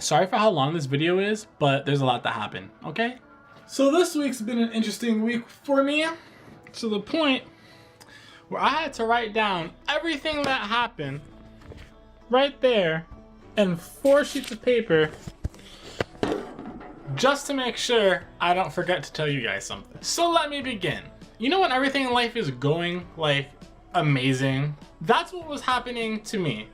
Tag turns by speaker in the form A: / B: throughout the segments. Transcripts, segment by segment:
A: Sorry for how long this video is, but there's a lot that happened, okay? So this week's been an interesting week for me, to the point where I had to write down everything that happened right there in 4 sheets of paper just to make sure I don't forget to tell you guys something. So let me begin. You know when everything in life is going like amazing? That's what was happening to me.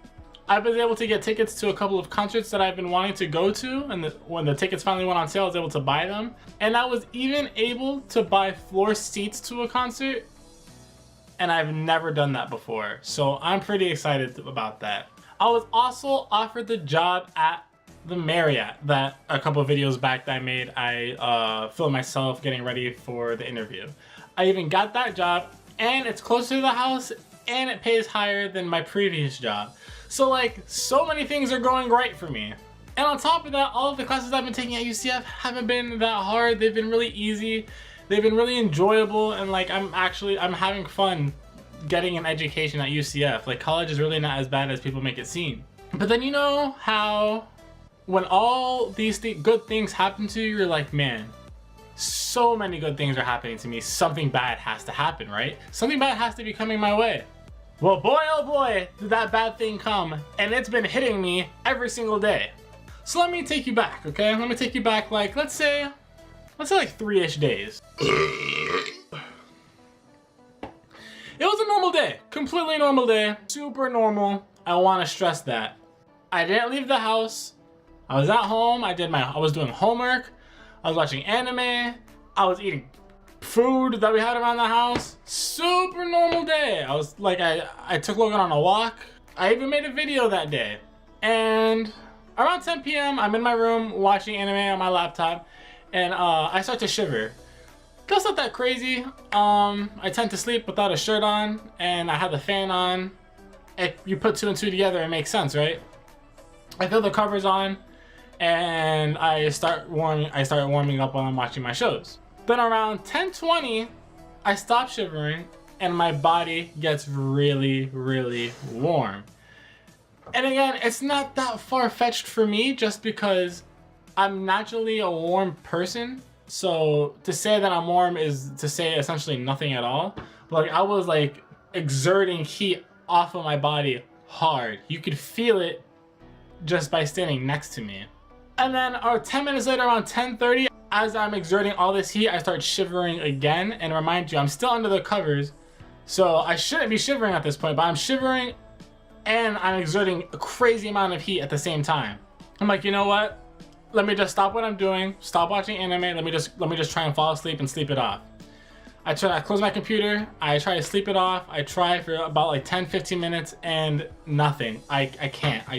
A: I was able to get tickets to a couple of concerts that I've been wanting to go to, and when the tickets finally went on sale, I was able to buy them. And I was even able to buy floor seats to a concert, and I've never done that before. So I'm pretty excited about that. I was also offered the job at the Marriott that a couple of videos back that I made. I filmed myself getting ready for the interview. I even got that job, and it's closer to the house, and it pays higher than my previous job. So like, so many things are going right for me. And on top of that, all of the classes I've been taking at UCF haven't been that hard. They've been really easy. They've been really enjoyable, and like I'm having fun getting an education at UCF. Like, college is really not as bad as people make it seem. But then you know how when all these good things happen to you, you're like, man, so many good things are happening to me. Something bad has to happen, right? Something bad has to be coming my way. Well, boy, oh boy, did that bad thing come, and it's been hitting me every single day. So let me take you back, okay? Let me take you back, like, let's say like 3-ish days. It was a normal day, completely normal day, super normal. I want to stress that. I didn't leave the house. I was at home. I was doing homework. I was watching anime. I was eating food that we had around the house. Super normal day. I was like, I took Logan on a walk. I even made a video that day. And around 10 p.m. I'm in my room watching anime on my laptop, and I start to shiver. That's not that crazy. I tend to sleep without a shirt on, and I have the fan on. If you put 2 and 2 together, it makes sense, right? I feel the covers on, and I start warming up while I'm watching my shows. Then around 10:20, I stop shivering, and my body gets really, really warm. And again, it's not that far-fetched for me, just because I'm naturally a warm person. So to say that I'm warm is to say essentially nothing at all. Like, I was like exerting heat off of my body hard. You could feel it just by standing next to me. And then 10 minutes later, around 10:30, as I'm exerting all this heat, I start shivering again. And remind you, I'm still under the covers, so I shouldn't be shivering at this point, but I'm shivering and I'm exerting a crazy amount of heat at the same time. I'm like, you know what? Let me just stop what I'm doing, stop watching anime, let me just try and fall asleep and sleep it off. I close my computer, I try to sleep it off. I try for about like 10-15 minutes and nothing. I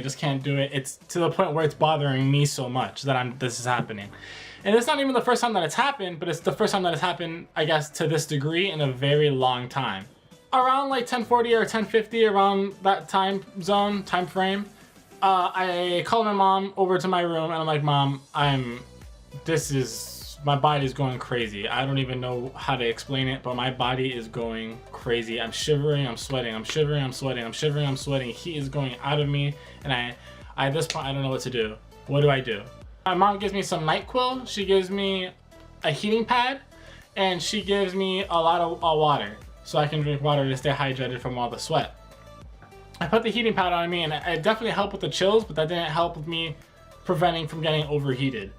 A: just can't do it. It's to the point where it's bothering me so much that this is happening. And it's not even the first time that it's happened, but it's the first time that it's happened, I guess, to this degree in a very long time. Around like 10:40 or 10:50, around that time frame, I called my mom over to my room, and I'm like, Mom, my body's going crazy. I don't even know how to explain it, but my body is going crazy. I'm shivering, I'm sweating, I'm shivering, I'm sweating, I'm shivering, I'm sweating. Heat is going out of me, and at this point, I don't know what to do. What do I do? My mom gives me some NyQuil, she gives me a heating pad, and she gives me a lot of water, so I can drink water to stay hydrated from all the sweat. I put the heating pad on me, and it definitely helped with the chills, but that didn't help with me preventing from getting overheated.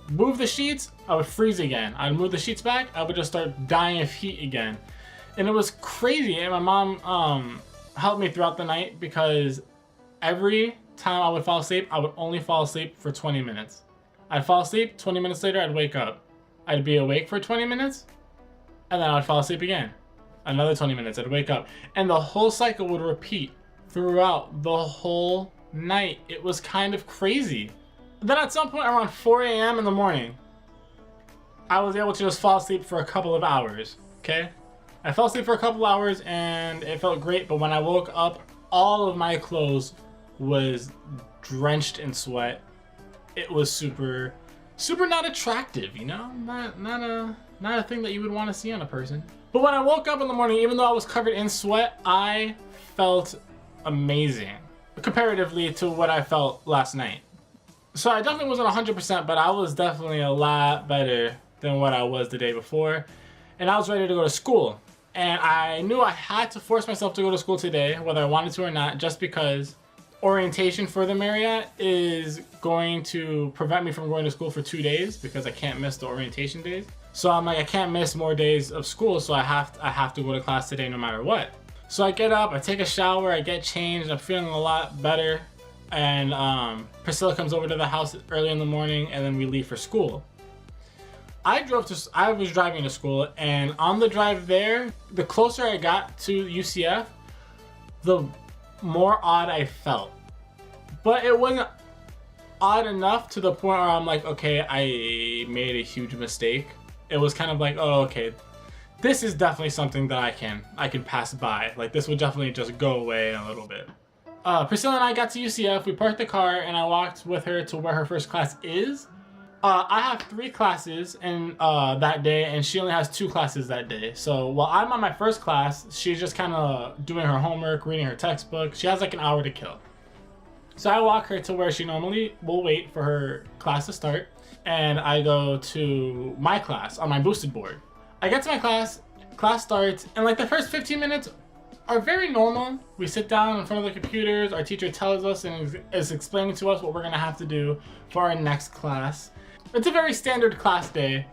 A: Move the sheets, I would freeze again. I'd move the sheets back, I would just start dying of heat again. And it was crazy, and my mom helped me throughout the night, because every time I would fall asleep, I would only fall asleep for 20 minutes. I'd fall asleep, 20 minutes later, I'd wake up. I'd be awake for 20 minutes, and then I'd fall asleep again. Another 20 minutes, I'd wake up. And the whole cycle would repeat throughout the whole night. It was kind of crazy. Then at some point around 4 a.m. in the morning, I was able to just fall asleep for a couple of hours, okay? I fell asleep for a couple of hours, and it felt great, but when I woke up, all of my clothes was drenched in sweat. It was super not attractive, you know? Not a thing that you would want to see on a person. But when I woke up in the morning, even though I was covered in sweat, I felt amazing comparatively to what I felt last night. So I definitely wasn't 100%, but I was definitely a lot better than what I was the day before. And I was ready to go to school. And I knew I had to force myself to go to school today, whether I wanted to or not, just because orientation for the Marriott is going to prevent me from going to school for 2 days because I can't miss the orientation days. So I'm like, I can't miss more days of school, so I have to go to class today no matter what. So I get up, I take a shower, I get changed, I'm feeling a lot better. And Priscilla comes over to the house early in the morning, and then we leave for school. I was driving to school, and on the drive there, the closer I got to UCF, the more odd I felt. But it wasn't odd enough to the point where I'm like, okay, I made a huge mistake. It was kind of like, oh, okay, this is definitely something that I can pass by. Like, this would definitely just go away in a little bit. Priscilla and I got to UCF, we parked the car, and I walked with her to where her first class is. I have 3 classes in that day, and she only has 2 classes that day. So while I'm on my first class, she's just kind of doing her homework, reading her textbook. She has like an hour to kill. So I walk her to where she normally will wait for her class to start, and I go to my class on my boosted board. I get to my class starts, and like the first 15 minutes are very normal. We sit down in front of the computers, our teacher tells us and is explaining to us what we're gonna have to do for our next class. It's a very standard class day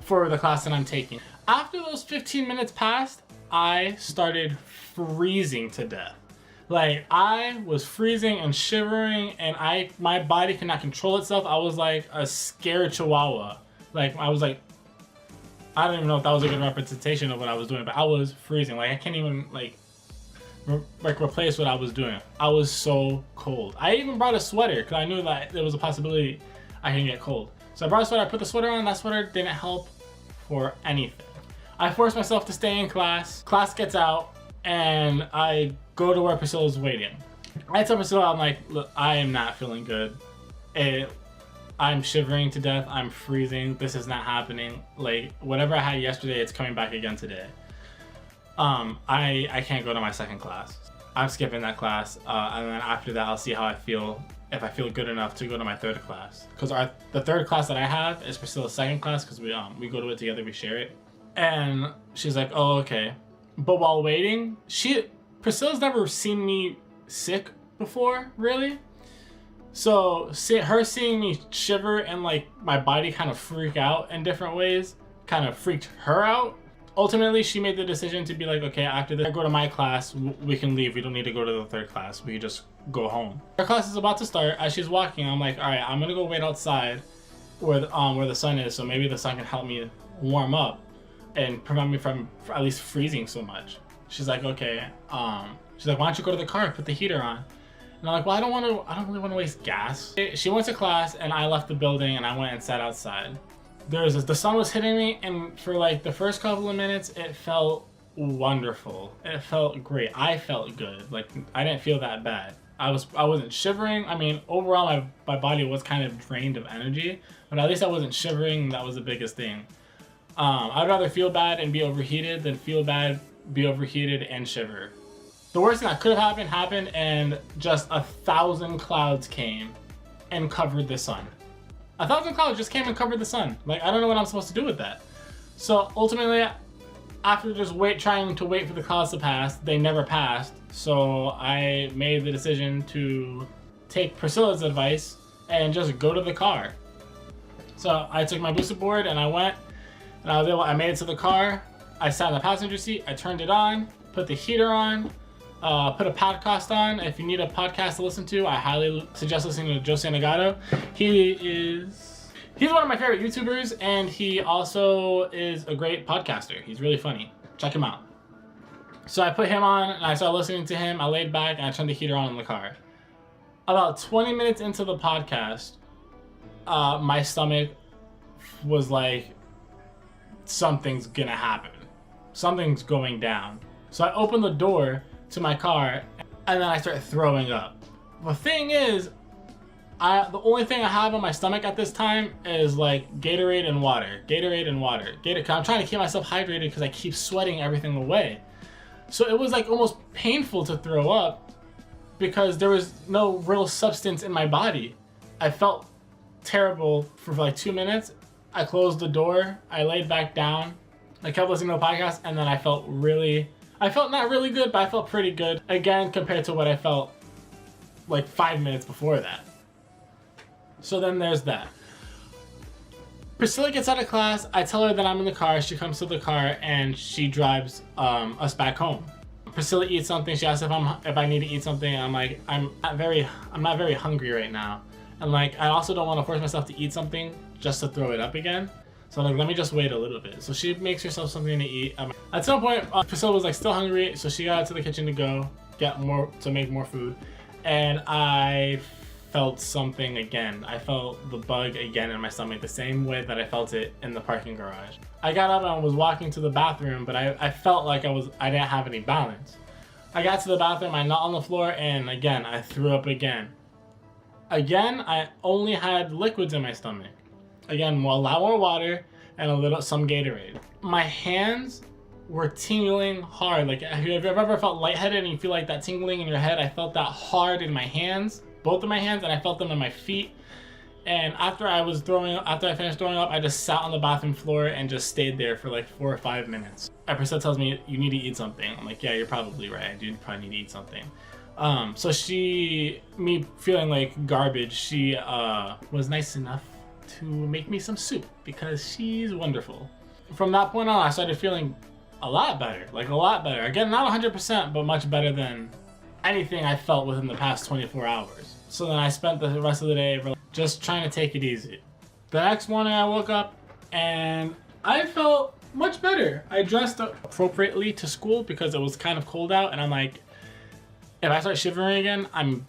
A: for the class that I'm taking. After those 15 minutes passed, I started freezing to death. Like, I was freezing and shivering, and my body could not control itself. I was like a scared chihuahua. Like, I was like, I don't even know if that was a good representation of what I was doing, but I was freezing. Like, I can't even replace what I was doing. I was so cold. I even brought a sweater because I knew that there was a possibility I can get cold. So I brought a sweater, I put the sweater on, that sweater didn't help for anything. I forced myself to stay in class. Class gets out, and I go to where Priscilla's waiting. I tell Priscilla, I'm like, look, I am not feeling good. I'm shivering to death, I'm freezing, this is not happening. Like, whatever I had yesterday, it's coming back again today. I can't go to my second class. I'm skipping that class, and then after that, I'll see how I feel, if I feel good enough to go to my third class. Because the third class that I have is Priscilla's second class, because we go to it together, we share it. And she's like, oh, okay. But while waiting, Priscilla's never seen me sick before, really. So her seeing me shiver and like my body kind of freak out in different ways kind of freaked her out. Ultimately, she made the decision to be like, okay, after this, I go to my class, we can leave. We don't need to go to the third class. We can just go home. Her class is about to start. As she's walking, I'm like, all right, I'm gonna go wait outside where the sun is, so maybe the sun can help me warm up and prevent me from at least freezing so much. She's like, okay. She's like, why don't you go to the car and put the heater on? And I'm like, well, I don't really want to waste gas. She went to class, and I left the building, and I went and sat outside. The sun was hitting me, and for like the first couple of minutes, it felt wonderful. It felt great. I felt good. Like, I didn't feel that bad. I wasn't shivering. I mean, overall, my body was kind of drained of energy, but at least I wasn't shivering. That was the biggest thing. I'd rather feel bad and be overheated than feel bad, be overheated, and shiver. The worst thing that could have happened, and just 1,000 clouds came and covered the sun. 1,000 clouds just came and covered the sun. Like, I don't know what I'm supposed to do with that. So ultimately, after just trying to wait for the clouds to pass, they never passed. So I made the decision to take Priscilla's advice and just go to the car. So I took my boosted board and I went, and I made it to the car. I sat in the passenger seat, I turned it on, put the heater on, put a podcast on. If you need a podcast to listen to, I highly suggest listening to Jose Nagato. He's one of my favorite YouTubers, and he also is a great podcaster. He's really funny. Check him out. So I put him on, and I started listening to him. I laid back, and I turned the heater on in the car. About 20 minutes into the podcast, my stomach was like, something's gonna happen. Something's going down. So I opened the door to my car, and then I started throwing up. The thing is, the only thing I have on my stomach at this time is like Gatorade and water. I'm trying to keep myself hydrated because I keep sweating everything away. So it was like almost painful to throw up because there was no real substance in my body. I felt terrible for like 2 minutes. I closed the door, I laid back down, I kept listening to the podcast, and then I felt not really good, but I felt pretty good. Again, compared to what I felt like 5 minutes before that. So then there's that. Priscilla gets out of class, I tell her that I'm in the car, she comes to the car, and she drives us back home. Priscilla eats something, she asks if I need to eat something, and I'm like, I'm not very hungry right now. And like, I also don't want to force myself to eat something just to throw it up again. So I'm like, let me just wait a little bit. So she makes herself something to eat. At some point, Priscilla was like still hungry, so she got out to the kitchen to make more food. And I felt something again. I felt the bug again in my stomach, the same way that I felt it in the parking garage. I got up and was walking to the bathroom, but I felt like I didn't have any balance. I got to the bathroom, I knelt on the floor, and again, I threw up again. Again, I only had liquids in my stomach. Again, a lot more water and some Gatorade. My hands were tingling hard. Like, if you've ever felt lightheaded and you feel like that tingling in your head, I felt that hard in my hands, both of my hands, and I felt them in my feet. And after I finished throwing up, I just sat on the bathroom floor and just stayed there for like 4 or 5 minutes. Priscilla tells me, you need to eat something. I'm like, yeah, you're probably right. I do probably need to eat something. So me feeling like garbage, she was nice enough to make me some soup because she's wonderful. From that point on, I started feeling a lot better, like a lot better. Again, not 100%, but much better than anything I felt within the past 24 hours. So then I spent the rest of the day just trying to take it easy. The next morning I woke up and I felt much better. I dressed appropriately to school because it was kind of cold out, and I'm like, if I start shivering again, I'm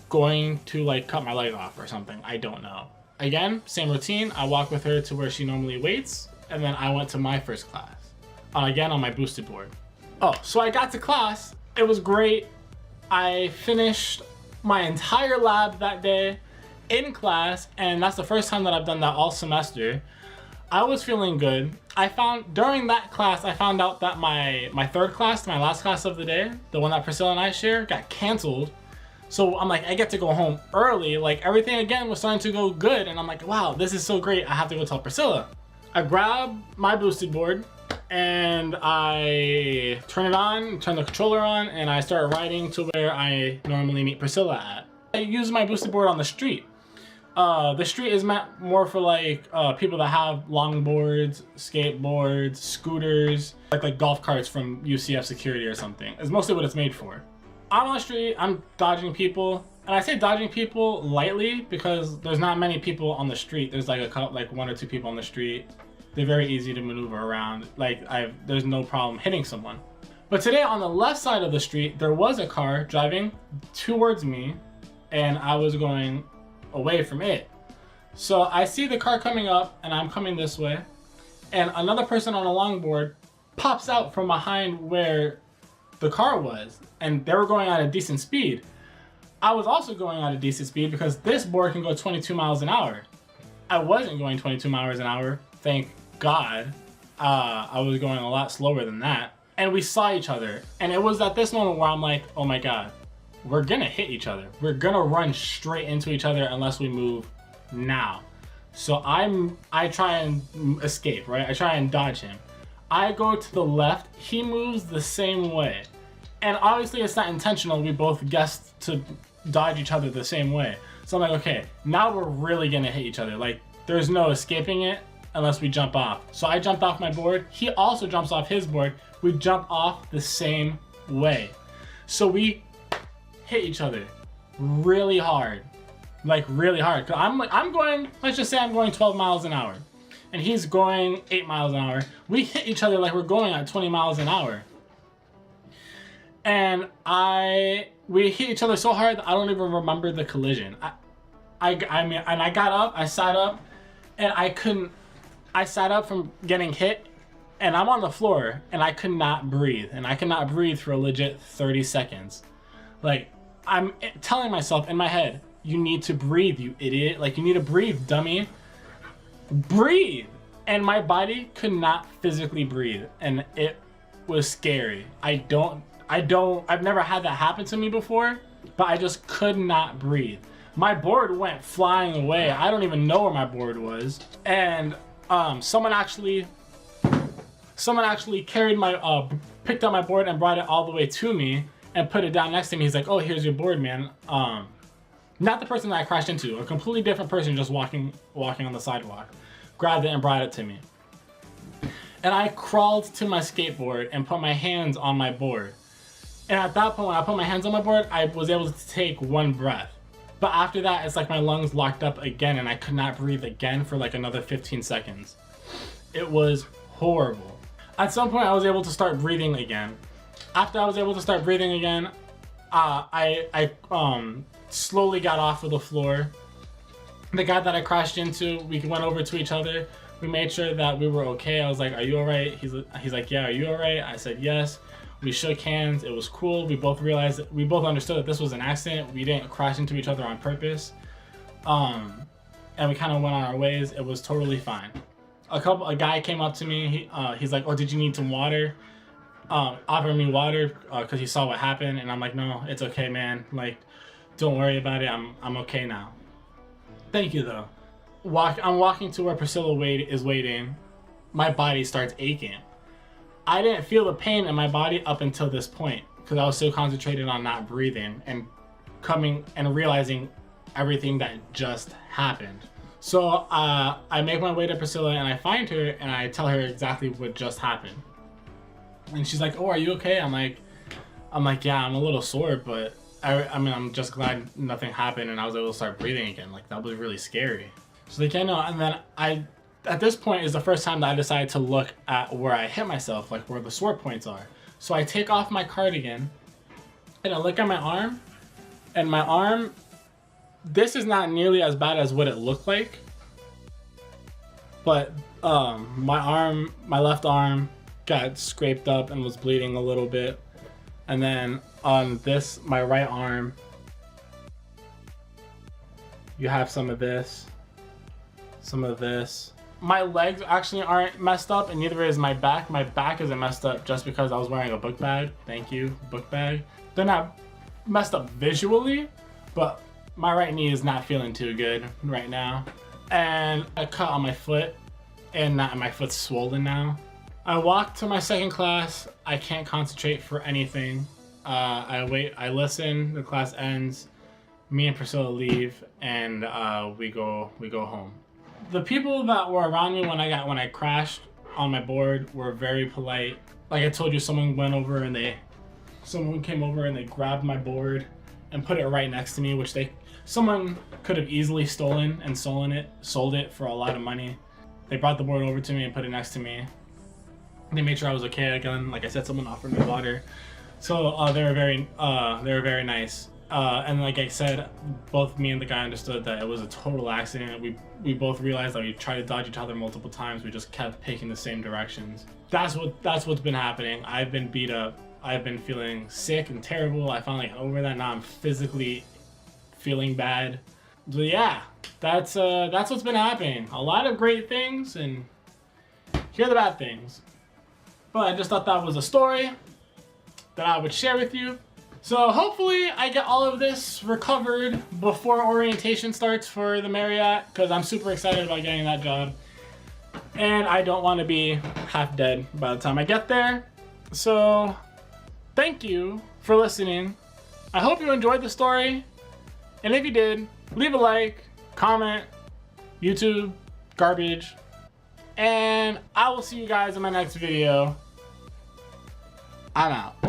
A: going to like cut my leg off or something. I don't know. Again, same routine. I walk with her to where she normally waits, and then I went to my first class. Again, on my boosted board. Oh, so I got to class. It was great. I finished my entire lab that day in class, and that's the first time that I've done that all semester. I was feeling good. During that class, I found out that my third class, my last class of the day, the one that Priscilla and I share, got canceled. So I'm like, I get to go home early. Like, everything again was starting to go good, and I'm like, wow, this is so great. I have to go tell Priscilla. I grab my boosted board and I turn it on, turn the controller on, and I start riding to where I normally meet Priscilla at. I use my boosted board on the street. The street is meant more for like people that have longboards, skateboards, scooters, like golf carts from UCF security or something. It's mostly what it's made for. I'm on the street, I'm dodging people, and I say dodging people lightly because there's not many people on the street. There's like one or two people on the street. They're very easy to maneuver around. Like, there's no problem hitting someone. But today on the left side of the street, there was a car driving towards me, and I was going away from it. So I see the car coming up, and I'm coming this way, and another person on a longboard pops out from behind where the car was, and they were going at a decent speed. I was also going at a decent speed because this board can go 22 miles an hour. I wasn't going 22 miles an hour, thank God. I was going a lot slower than that. And we saw each other, and it was at this moment where I'm like, oh my God, we're gonna hit each other. We're gonna run straight into each other unless we move now. So I try and escape, right? I try and dodge him. I go to the left, he moves the same way. And obviously it's not intentional, we both guessed to dodge each other the same way. So I'm like, okay, now we're really gonna hit each other. Like, there's no escaping it unless we jump off. So I jumped off my board, he also jumps off his board. We jump off the same way. So we hit each other really hard. Like, really hard. Cause I'm going, let's just say I'm going 12 miles an hour. And he's going 8 miles an hour. We hit each other like we're going at 20 miles an hour. And we hit each other so hard that I don't even remember the collision. I got up, I sat up, and I sat up from getting hit, and I'm on the floor, and I could not breathe. And I could not breathe for a legit 30 seconds. Like, I'm telling myself in my head, you need to breathe, you idiot. Like, you need to breathe, dummy. Breathe! And my body could not physically breathe, and it was scary. I've never had that happen to me before, but I just could not breathe. My board went flying away. I don't even know where my board was. And someone actually carried my, picked up my board and brought it all the way to me and put it down next to me. He's like, oh, here's your board, man. Not the person that I crashed into, a completely different person just walking on the sidewalk. Grabbed it and brought it to me. And I crawled to my skateboard and put my hands on my board. And at that point, when I put my hands on my board, I was able to take one breath. But after that, it's like my lungs locked up again and I could not breathe again for like another 15 seconds. It was horrible. At some point, I was able to start breathing again. After I was able to start breathing again, I slowly got off of the floor. The guy that I crashed into, we went over to each other. We made sure that we were okay. I was like, are you all right? He's like, yeah, are you all right? I said, yes. We shook hands. It was cool. We both realized, we both understood that this was an accident. We didn't crash into each other on purpose. And we kind of went on our ways. It was totally fine. A guy came up to me. He's like, oh, did you need some water? Offered me water because he saw what happened. And I'm like, no, it's okay, man. Like, don't worry about it. I'm okay now. Thank you, though. I'm walking to where Priscilla is waiting. My body starts aching. I didn't feel the pain in my body up until this point because I was so concentrated on not breathing and coming and realizing everything that just happened. So I make my way to Priscilla and I find her and I tell her exactly what just happened. And she's like, oh, are you okay? I'm like, yeah, I'm a little sore, but I mean, I'm just glad nothing happened and I was able to start breathing again. Like, that was really scary. She's like, yeah, no. And then at this point is the first time that I decided to look at where I hit myself, like where the sore points are. So I take off my cardigan and I look at my arm, and my arm, this is not nearly as bad as what it looked like. But my left arm got scraped up and was bleeding a little bit. And then on this, my right arm, you have some of this. My legs actually aren't messed up and neither is my back. My back isn't messed up just because I was wearing a book bag. Thank you, book bag. They're not messed up visually, but my right knee is not feeling too good right now. And a cut on my foot and my foot's swollen now. I walk to my second class. I can't concentrate for anything. I wait, I listen, the class ends. Me and Priscilla leave and we go home. The people that were around me when I crashed on my board were very polite. Like I told you, someone came over and they grabbed my board and put it right next to me, which someone could have easily stolen and sold it for a lot of money. They brought the board over to me and put it next to me. They made sure I was okay again. Like I said, someone offered me water. So they were very nice. And like I said, both me and the guy understood that it was a total accident. We both realized that we tried to dodge each other multiple times. We just kept picking the same directions. That's what's been happening. I've been beat up. I've been feeling sick and terrible. I finally got over that. Now I'm physically feeling bad. So yeah, that's what's been happening. A lot of great things and here are the bad things. But I just thought that was a story that I would share with you. So hopefully I get all of this recovered before orientation starts for the Marriott because I'm super excited about getting that job. And I don't want to be half dead by the time I get there. So thank you for listening. I hope you enjoyed the story. And if you did, leave a like, comment, YouTube, garbage. And I will see you guys in my next video. I'm out.